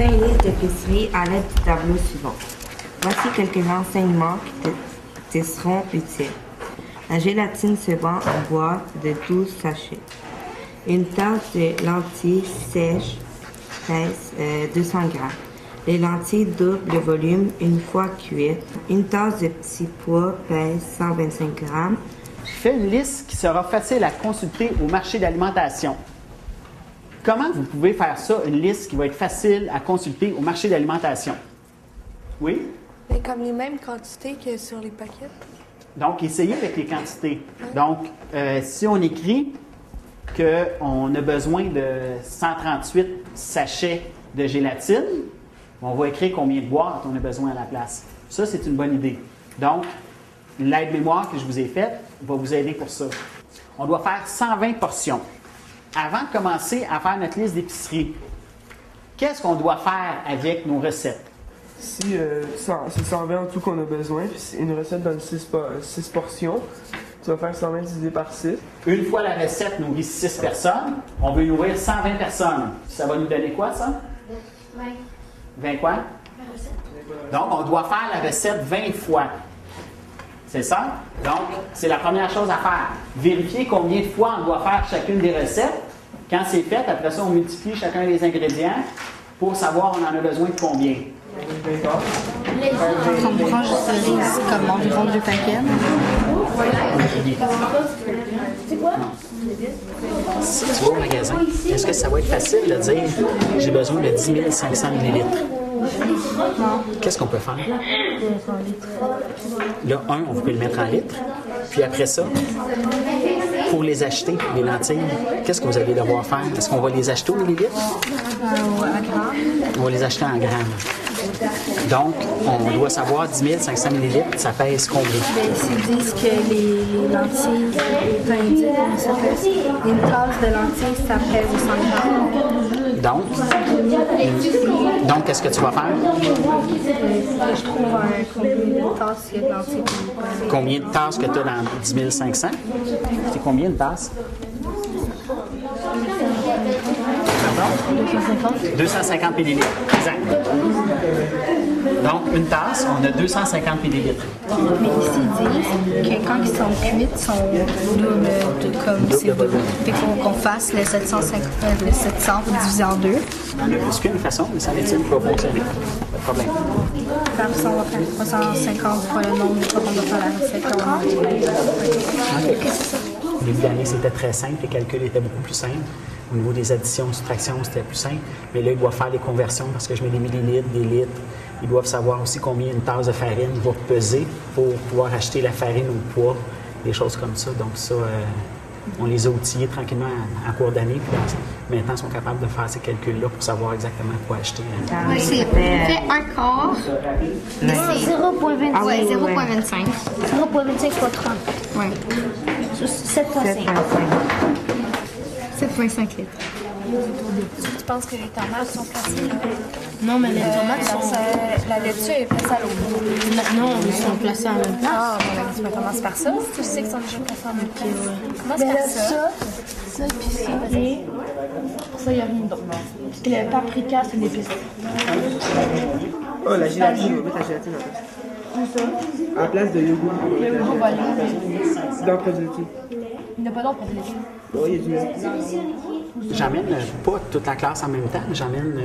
une liste d'épicerie à l'aide du tableau suivant. Voici quelques renseignements qui te seront utiles. La gélatine se vend en boîte de 12 sachets. Une tasse de lentilles sèches pèse 200 g. Les lentilles doublent le volume une fois cuites. Une tasse de petits pois pèse 125 g. Fais une liste qui sera facile à consulter au marché d'alimentation. Comment vous pouvez faire ça, une liste qui va être facile à consulter au marché d'alimentation? Oui? Mais comme les mêmes quantités que sur les paquets. Donc, essayez avec les quantités. Donc, si on écrit qu'on a besoin de 138 sachets de gélatine, on va écrire combien de boîtes on a besoin à la place. Ça, c'est une bonne idée. Donc, l'aide-mémoire que je vous ai faite va vous aider pour ça. On doit faire 120 portions. Avant de commencer à faire notre liste d'épicerie, qu'est-ce qu'on doit faire avec nos recettes? Si c'est 120 en tout qu'on a besoin, puis une recette donne 6 portions, tu vas faire 120 divisé par 6. Une fois la recette nourrit 6 personnes, on veut nourrir 120 personnes. Ça va nous donner quoi, ça? 20. 20 quoi? Donc, on doit faire la recette 20 fois. C'est ça? Donc, c'est la première chose à faire. Vérifier combien de fois on doit faire chacune des recettes. Quand c'est fait, après ça, on multiplie chacun des ingrédients pour savoir on en a besoin de combien. On prend juste le riz, comme environ 2 paquets. Si tu vas au magasin, est-ce que ça va être facile de dire j'ai besoin de 10 500 ml? Non. Qu'est-ce qu'on peut faire? Là, on peut le mettre en litres. Puis après ça, pour les acheter, les lentilles, qu'est-ce que vous allez devoir faire? Est-ce qu'on va les acheter au millilitre? On va les acheter en grammes. Donc, on doit savoir 10 500 ml, ça pèse combien? Ils disent que les lentilles, une tasse de lentilles, ça pèse 100 grammes. Donc, qu'est-ce que tu vas faire? Je trouve combien de tasses il y a de lentilles. Combien de tasses que tu as dans 10 500? C'est combien de tasses? 250. 250 ml. Exact. Donc, une tasse, on a 250 ml. Mais ici, ils disent que quand ils sont cuits, ils sont double, comme c'est double. Fait qu'on fasse le 700 divisé en deux. Il y a plus qu'une façon, mais ça n'est-il pas fonctionner. Pas de problème. Après ça, on va faire 350 fois le nombre de fois qu'on va faire la recette. Au début d'année, c'était très simple. Les calculs étaient beaucoup plus simples. Au niveau des additions, soustractions, c'était plus simple. Mais là, ils doivent faire les conversions parce que je mets des millilitres, des litres. Ils doivent savoir aussi combien une tasse de farine va peser pour pouvoir acheter la farine au poids, des choses comme ça. Donc ça, on les a outillés tranquillement en cours d'année. Puis maintenant, ils sont capables de faire ces calculs-là pour savoir exactement quoi acheter. Oui, c'est fait un quart. C'est 0,25. Ah oui, 0,25. 0,25 fois 30. Oui. 7,5. 7,5 litres. Tu penses que les tomates sont placées là? Non, mais les tomates sont... La laitue est placée à l'autre. Non, ils sont placés en même temps. Ah, bon, tu peux commencer par ça. Si tu sais qu'ils sont déjà placés en même temps. Commence par ça. Ça, puis ça. Et pour ça, il n'y a rien d'autre. Et le paprika, c'est l'épice. Oh, la gélatine, on va mettre la gélatine en place. Où ça? En place de yogourt. Le yogourt va aller. Dans le produit. Il n'y a pas d'autre pour l'épice. Oh, il y a du yogourt. J'amène pas toute la classe en même temps, mais j'amène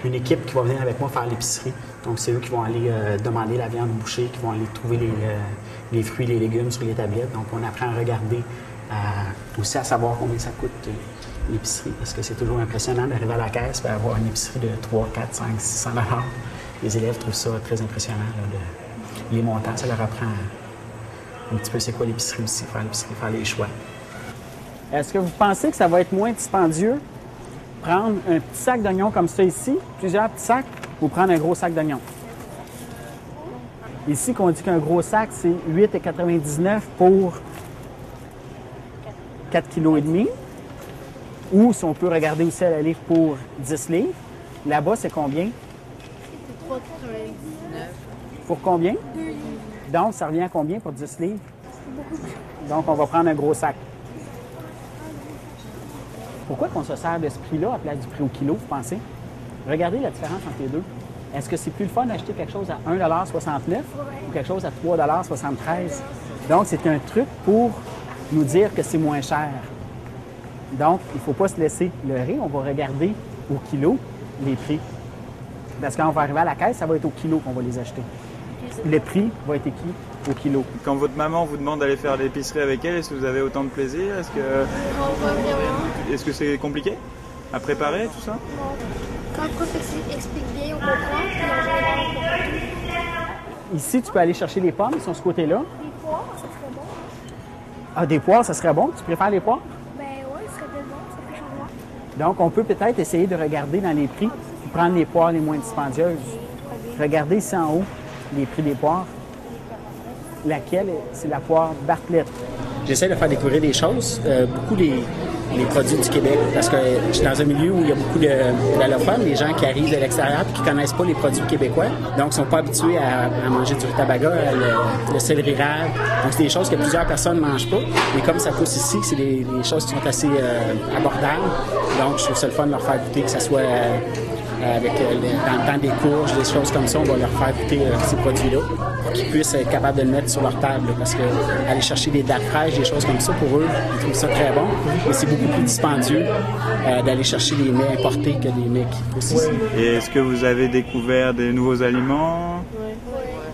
une équipe qui va venir avec moi faire l'épicerie. Donc, c'est eux qui vont aller demander la viande bouchée, qui vont aller trouver les fruits et les légumes sur les tablettes. Donc, on apprend à regarder, aussi à savoir combien ça coûte l'épicerie, parce que c'est toujours impressionnant d'arriver à la caisse et avoir une épicerie de 3, 4, 5, 600 $. Les élèves trouvent ça très impressionnant. Là, les montants, ça leur apprend un petit peu c'est quoi l'épicerie aussi, faire l'épicerie, faire les choix. Est-ce que vous pensez que ça va être moins dispendieux prendre un petit sac d'oignons comme ça ici, plusieurs petits sacs, ou prendre un gros sac d'oignons? Ici, qu'on dit qu'un gros sac, c'est 8,99 pour 4,5 kg. Ou si on peut regarder aussi à la livre pour 10 livres. Là-bas, c'est combien? C'est 3,99. Pour combien? 2 livres. Donc, ça revient à combien pour 10 livres? Donc, on va prendre un gros sac. Pourquoi qu'on se sert de ce prix-là à place du prix au kilo, vous pensez? Regardez la différence entre les deux. Est-ce que c'est plus le fun d'acheter quelque chose à 1,69 $ ou quelque chose à 3,73 $? Donc, c'est un truc pour nous dire que c'est moins cher. Donc, il ne faut pas se laisser leurrer. On va regarder au kilo les prix. Parce que quand on va arriver à la caisse, ça va être au kilo qu'on va les acheter. Le prix va être écrit au kilo. Quand votre maman vous demande d'aller faire l'épicerie avec elle, est-ce que vous avez autant de plaisir? Est-ce que c'est compliqué à préparer tout ça? Quand le professeur explique bien, on comprend, puis en général, on comprend tout. Ici, tu peux aller chercher les pommes, ils sont de ce côté-là. Des poires, ça serait bon. Ah, des poires, ça serait bon? Tu préfères les poires? Ben ouais, ça serait bien bon, ça fait changer. Donc, on peut peut-être essayer de regarder dans les prix puis prendre les poires les moins dispendieuses. Regardez ici en haut les prix des poires. Laquelle, c'est la poire Bartlett. J'essaie de faire découvrir des choses, beaucoup les produits du Québec, parce que je suis dans un milieu où il y a beaucoup d'allophones, des gens qui arrivent de l'extérieur et qui ne connaissent pas les produits québécois, donc ne sont pas habitués à manger du rutabaga, le céleri rave. Donc, c'est des choses que plusieurs personnes ne mangent pas, mais comme ça pousse ici, c'est des choses qui sont assez abordables. Donc, je trouve ça le fun de leur faire goûter, que ce soit avec dans le temps des courges, des choses comme ça, on va leur faire goûter ces produits-là pour qu'ils puissent être capables de le mettre sur leur table. Là, parce que aller chercher des dattes fraîches, des choses comme ça, pour eux, ils trouvent ça très bon. Mais c'est beaucoup plus dispendieux d'aller chercher des mets importés que des mets qui poussent ici. Et est-ce que vous avez découvert des nouveaux aliments? Ouais.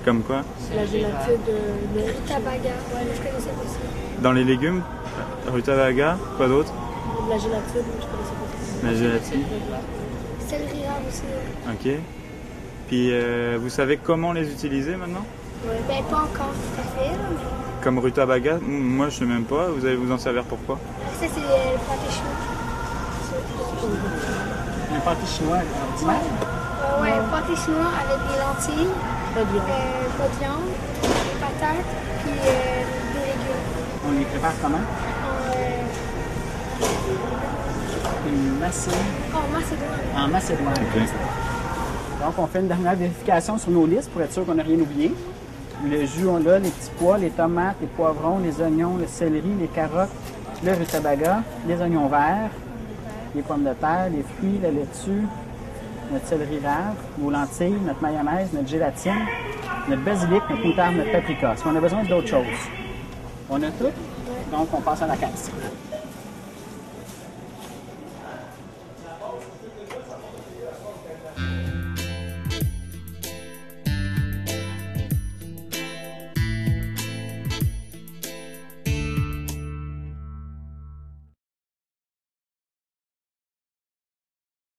Comme quoi? La gélatine de Rutabaga, ouais, je connaissais pas ça. Dans les légumes? Rutabaga? Quoi d'autre? la gélatine, je connaissais pas ça. La gélatine? Céleri rave aussi. Ok. Puis vous savez comment les utiliser maintenant? Ben pas encore tout à fait, là, mais... Comme rutabaga? Moi je sais même pas. Vous allez vous en servir pourquoi? Ça c'est le pâté chinois. Un pâté chinois ordinaire? Ouais, pâté chinois avec des lentilles, Pas de viande. pas de viande, des patates, puis des légumes. On les prépare comment? Une macédoine. En macédoine. En macédoine. Ok. Donc, on fait une dernière vérification sur nos listes pour être sûr qu'on n'a rien oublié. Le jus, on l'a, les petits pois, les tomates, les poivrons, les oignons, le céleri, les carottes, le rutabaga, les oignons verts, les pommes de terre, les fruits, la laitue, notre céleri rave, nos lentilles, notre mayonnaise, notre gélatine, notre basilic, notre moutarde, notre paprika. Est-ce qu'on a besoin d'autres choses? On a tout, donc on passe à la caisse.